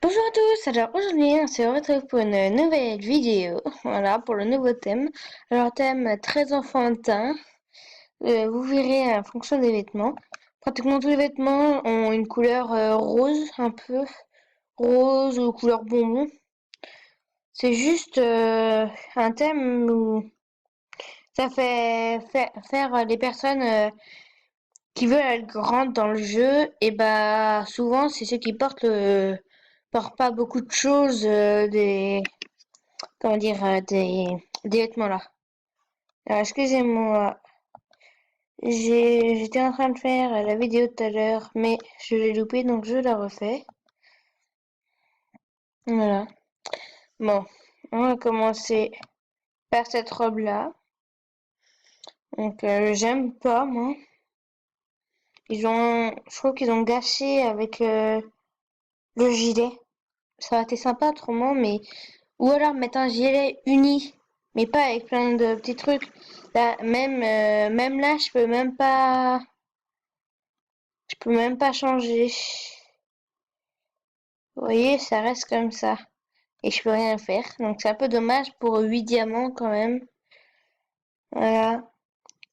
Bonjour à tous, alors aujourd'hui on se retrouve pour une nouvelle vidéo, voilà, pour le nouveau thème. Alors thème très enfantin, vous verrez en fonction des vêtements. Pratiquement tous les vêtements ont une couleur rose, un peu rose ou couleur bonbon. C'est juste un thème où ça fait faire les personnes qui veulent être grandes dans le jeu, et bah souvent c'est ceux qui portent pas beaucoup de choses, des comment dire, des vêtements là. Alors, excusez-moi, j'étais en train de faire la vidéo tout à l'heure, mais je l'ai loupé, donc je la refais. Voilà. Bon, on va commencer par cette robe là. Donc, j'aime pas, moi. Je trouve qu'ils ont gâché avec le gilet. Ça aurait été sympa autrement, mais ou alors mettre un gilet uni, mais pas avec plein de petits trucs. Là, même là, je peux même pas changer. Vous voyez, ça reste comme ça. Et je peux rien faire. Donc c'est un peu dommage pour 8 diamants quand même. Voilà.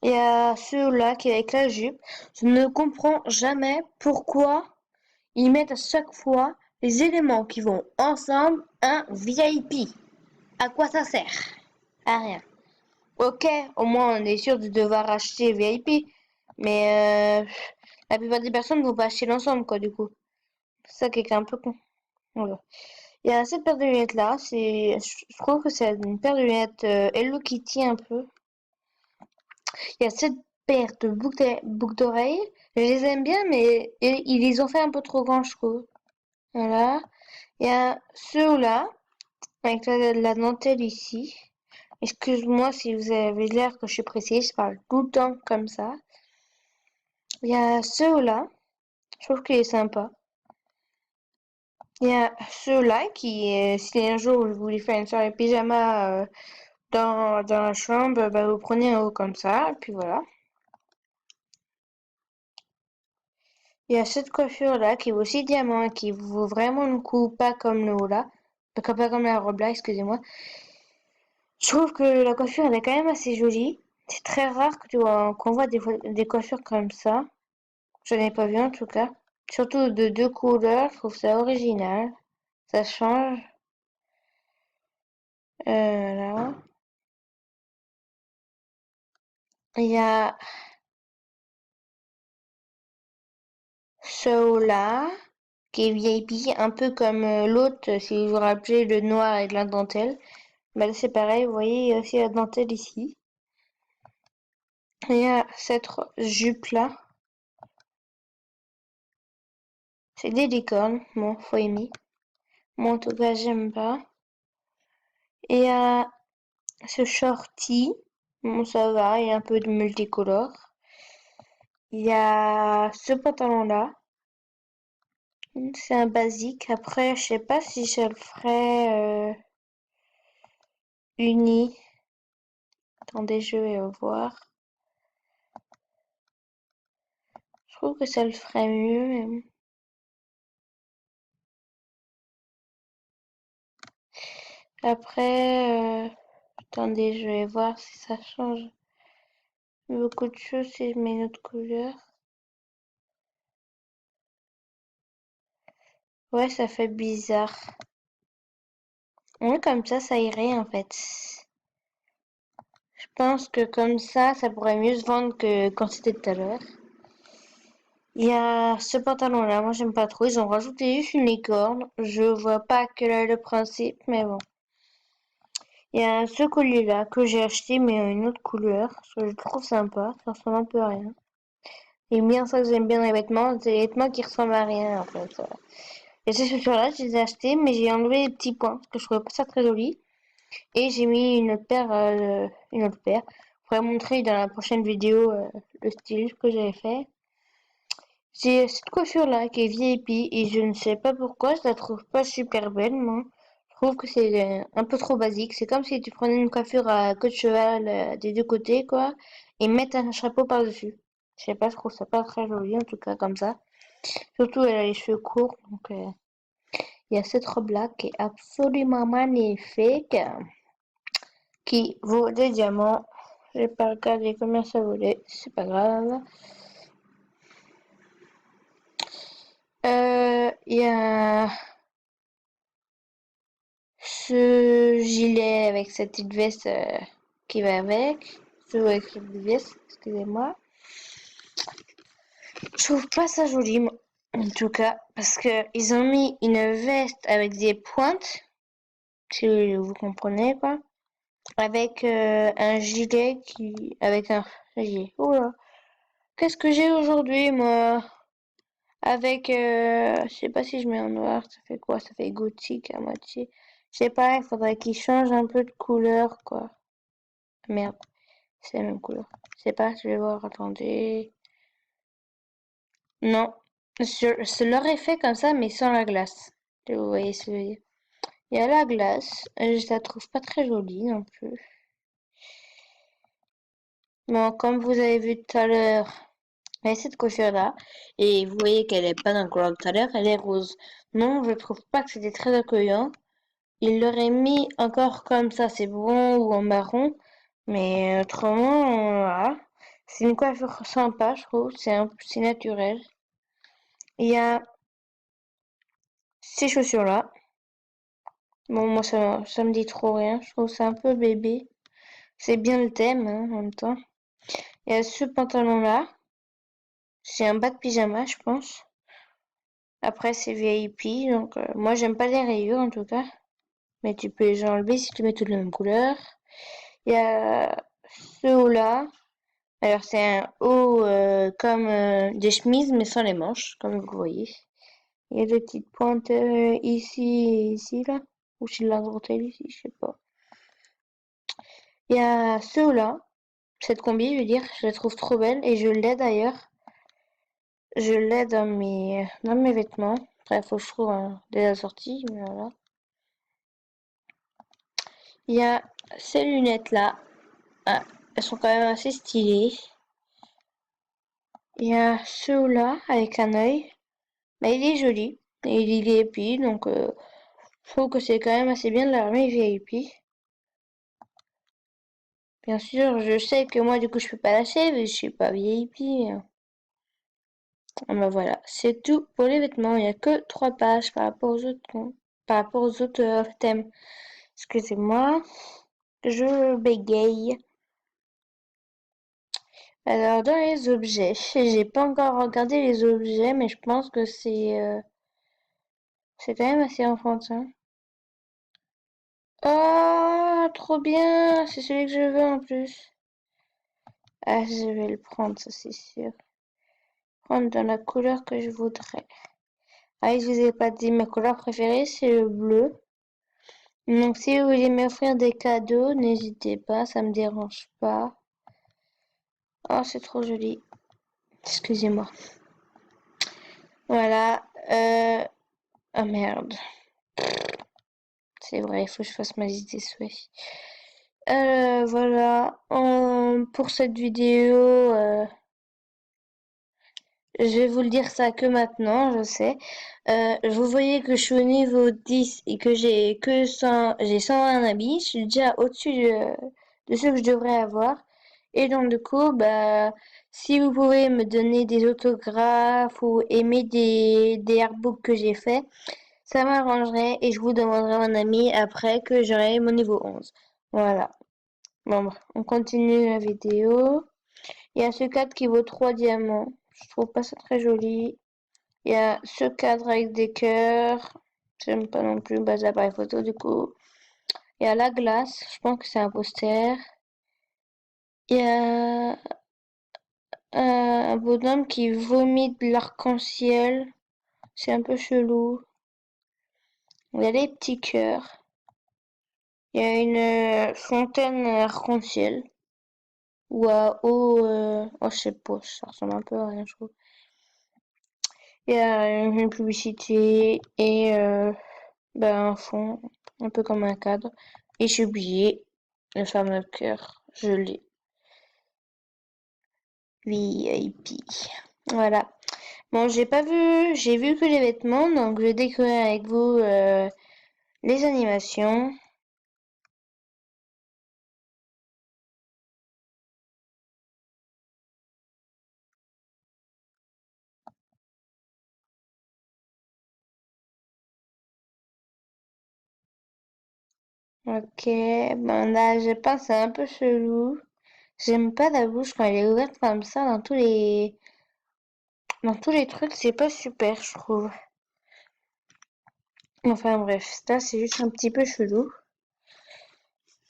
Il y a ceux-là qui est avec la jupe. Je ne comprends jamais pourquoi ils mettent à chaque fois les éléments qui vont ensemble un VIP. À quoi ça sert? À rien. Ok, au moins on est sûr de devoir acheter VIP. Mais la plupart des personnes ne vont pas acheter l'ensemble, quoi, du coup. C'est ça qui est un peu con. Voilà. Il y a cette paire de lunettes là, je trouve que c'est une paire de lunettes Hello Kitty un peu. Il y a cette paire de boucles d'oreilles, je les aime bien, mais ils les ont fait un peu trop grands, je trouve. Voilà. Il y a ceux-là, avec la dentelle ici. Excuse-moi si vous avez l'air que je suis pressée, je parle tout le temps comme ça. Il y a ceux-là, je trouve qu'il est sympa. Il y a ceux-là si un jour vous voulez faire une soirée pyjama dans la chambre, bah, vous prenez un haut comme ça, et puis voilà. Il y a cette coiffure-là qui vaut aussi diamant, qui vaut vraiment le coup, pas comme le haut là, pas comme la robe là, excusez-moi. Je trouve que la coiffure, elle est quand même assez jolie. C'est très rare qu'on voit des coiffures comme ça. Je n'ai pas vu en tout cas. Surtout de deux couleurs, je trouve ça original. Ça change. Là. Il y a ceux-là, qui est VIP, un peu comme l'autre, si vous vous rappelez, le noir avec la dentelle. Bah là, c'est pareil, vous voyez, il y a aussi la dentelle ici. Il y a cette jupe-là. C'est des licornes. Bon, faut aimer. Moi, en tout cas, j'aime pas. Et il y a ce shorty. Bon, ça va, il y a un peu de multicolore. Il y a ce pantalon-là. C'est un basique. Après, je sais pas si je le ferais uni. Attendez, je vais voir. Je trouve que ça le ferait mieux, mais bon. Après, attendez, je vais voir si ça change beaucoup de choses si je mets une autre couleur. Ouais, ça fait bizarre. Ouais, comme ça irait en fait. Je pense que comme ça pourrait mieux se vendre que quand c'était tout à l'heure. Il y a ce pantalon-là, moi j'aime pas trop. Ils ont rajouté juste une licorne. Je vois pas quel est le principe, mais bon. Il y a ce collier-là que j'ai acheté, mais en une autre couleur, parce que je le trouve sympa. Ça ressemble un peu à rien. Et bien ça que j'aime bien les vêtements, c'est les vêtements qui ressemblent à rien en fait. Et ces chaussures-là, je les ai achetées, mais j'ai enlevé les petits points, parce que je trouvais pas ça très joli. Et j'ai mis une autre paire. Je pourrais montrer dans la prochaine vidéo le style que j'avais fait. J'ai cette coiffure-là qui est VIP et je ne sais pas pourquoi, je la trouve pas super belle, moi. Je trouve que c'est un peu trop basique. C'est comme si tu prenais une coiffure à queue de cheval des deux côtés, quoi, et mettre un chapeau par-dessus. Je sais pas, je trouve ça pas très joli, en tout cas, comme ça. Surtout, elle a les cheveux courts, donc. Il y a cette robe-là qui est absolument magnifique, qui vaut des diamants. J'ai pas regardé combien ça valait, c'est pas grave. Il y a ce gilet avec cette petite veste qui va avec. Ce avec cette petite veste, excusez-moi. Je trouve pas ça joli, moi, en tout cas, parce que ils ont mis une veste avec des pointes, si vous comprenez quoi, avec un gilet qui, avec un gilet. Oula, qu'est-ce que j'ai aujourd'hui, moi? Avec, je sais pas si je mets en noir, ça fait quoi? Ça fait gothique à moitié. Je sais pas, il faudrait qu'il change un peu de couleur, quoi. Merde, c'est la même couleur. Je sais pas, je vais voir, attendez. Non, je l'aurais fait comme ça, mais sans la glace. Vous voyez ce que je veux dire. Il y a la glace, je la trouve pas très jolie non plus. Bon, comme vous avez vu tout à l'heure, il y a cette coiffure-là, et vous voyez qu'elle est pas dans le couleur de tout à l'heure, elle est rose. Non, je trouve pas que c'était très accueillant. Il l'aurait mis encore comme ça, c'est bon, ou en marron, mais autrement, voilà. C'est une coiffure sympa, je trouve, c'est naturel. Il y a ces chaussures-là. Bon, moi, ça me dit trop rien. Je trouve ça un peu bébé. C'est bien le thème, hein, en même temps. Il y a ce pantalon-là. C'est un bas de pyjama, je pense. Après, c'est VIP, donc moi, j'aime pas les rayures, en tout cas. Mais tu peux les enlever si tu mets toutes la même couleur. Il y a ce haut-là. Alors, c'est un haut comme des chemises, mais sans les manches, comme vous le voyez. Il y a des petites pointes ici et ici, là. Ou chez la dentelle ici, je sais pas. Il y a ceux-là, cette combi, je veux dire, je la trouve trop belle et je l'ai d'ailleurs. Je l'ai dans mes vêtements. Après, faut que je trouve des assortis, mais voilà. Il y a ces lunettes-là. Ah, elles sont quand même assez stylées. Il y a ceux-là avec un œil. Mais il est joli. Et il est VIP, donc je trouve que c'est quand même assez bien de l'armée VIP. Bien sûr, je sais que moi, du coup, je peux pas lâcher, mais je suis pas VIP. Ah bah voilà, c'est tout pour les vêtements. Il n'y a que 3 pages par rapport aux autres, par rapport aux autres thèmes. Excusez-moi, je bégaye. Alors, dans les objets, j'ai pas encore regardé les objets, mais je pense que c'est quand même assez enfantin. Oh, trop bien! C'est celui que je veux en plus. Ah, je vais le prendre, ça c'est sûr. Prendre dans la couleur que je voudrais. Ah, je vous ai pas dit, ma couleur préférée, c'est le bleu. Donc, si vous voulez m'offrir des cadeaux, n'hésitez pas, ça me dérange pas. Oh, c'est trop joli. Excusez-moi. Voilà. Ah merde. C'est vrai, il faut que je fasse ma liste des souhaits. Voilà. Pour cette vidéo, je vais vous le dire ça que maintenant, je sais. Vous voyez que je suis au niveau 10 et que j'ai 101 habits. Je suis déjà au-dessus de ce que je devrais avoir. Et donc, du coup, bah, si vous pouvez me donner des autographes ou aimer des artbooks que j'ai fait, ça m'arrangerait et je vous demanderai un ami après que j'aurai mon niveau 11. Voilà. Bon, bah, on continue la vidéo. Il y a ce cadre qui vaut 3 diamants. Je trouve pas ça très joli. Il y a ce cadre avec des cœurs. J'aime pas non plus. Bah, l'appareil photo du coup. Il y a la glace. Je pense que c'est un poster. Il y a un bonhomme qui vomit de l'arc-en-ciel. C'est un peu chelou. Il y a des petits cœurs. Il y a une fontaine arc-en-ciel. Ou à eau. Oh, je sais pas. Ça ressemble un peu à rien, je trouve. Il y a une publicité et un fond, un peu comme un cadre. Et j'ai oublié le fameux cœur. Je l'ai. VIP. Voilà. Bon, j'ai vu que les vêtements, donc je vais découvrir avec vous les animations. Ok, bon là, je pense c'est un peu chelou. J'aime pas la bouche quand elle est ouverte comme ça dans tous les trucs, c'est pas super, je trouve. Enfin bref, ça c'est juste un petit peu chelou.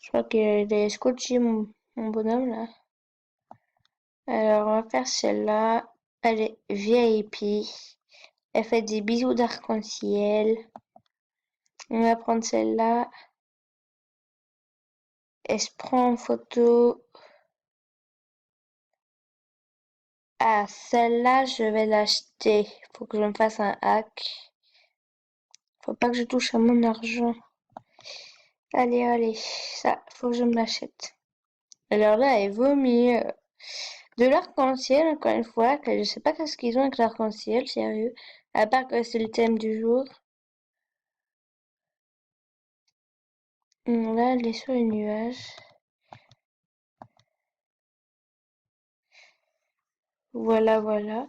Je crois qu'il est scotché mon bonhomme là. Alors on va faire celle-là. Elle est VIP. Elle fait des bisous d'arc-en-ciel. On va prendre celle-là. Elle se prend en photo. Ah, celle-là, je vais l'acheter. Faut que je me fasse un hack. Faut pas que je touche à mon argent. Allez, allez, ça, faut que je me l'achète. Alors là, elle vomit de l'arc-en-ciel, encore une fois. Que je sais pas qu'est-ce qu'ils ont avec l'arc-en-ciel, sérieux. À part que c'est le thème du jour. Là, elle est sur les nuages. Voilà, voilà.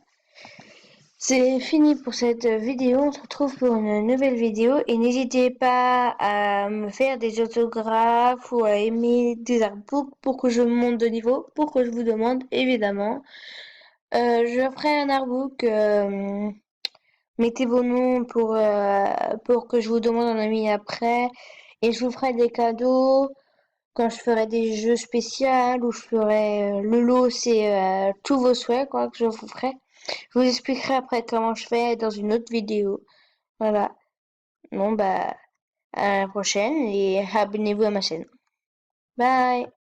C'est fini pour cette vidéo. On se retrouve pour une nouvelle vidéo. Et n'hésitez pas à me faire des autographes ou à aimer des artbooks pour que je monte de niveau, pour que je vous demande, évidemment. Je ferai un artbook. Mettez vos noms pour que je vous demande un ami après. Et je vous ferai des cadeaux quand je ferai des jeux spéciaux ou je ferai le lot, c'est tous vos souhaits quoi que je vous ferai. Je vous expliquerai après comment je fais dans une autre vidéo. Voilà. Bon bah à la prochaine et abonnez-vous à ma chaîne. Bye.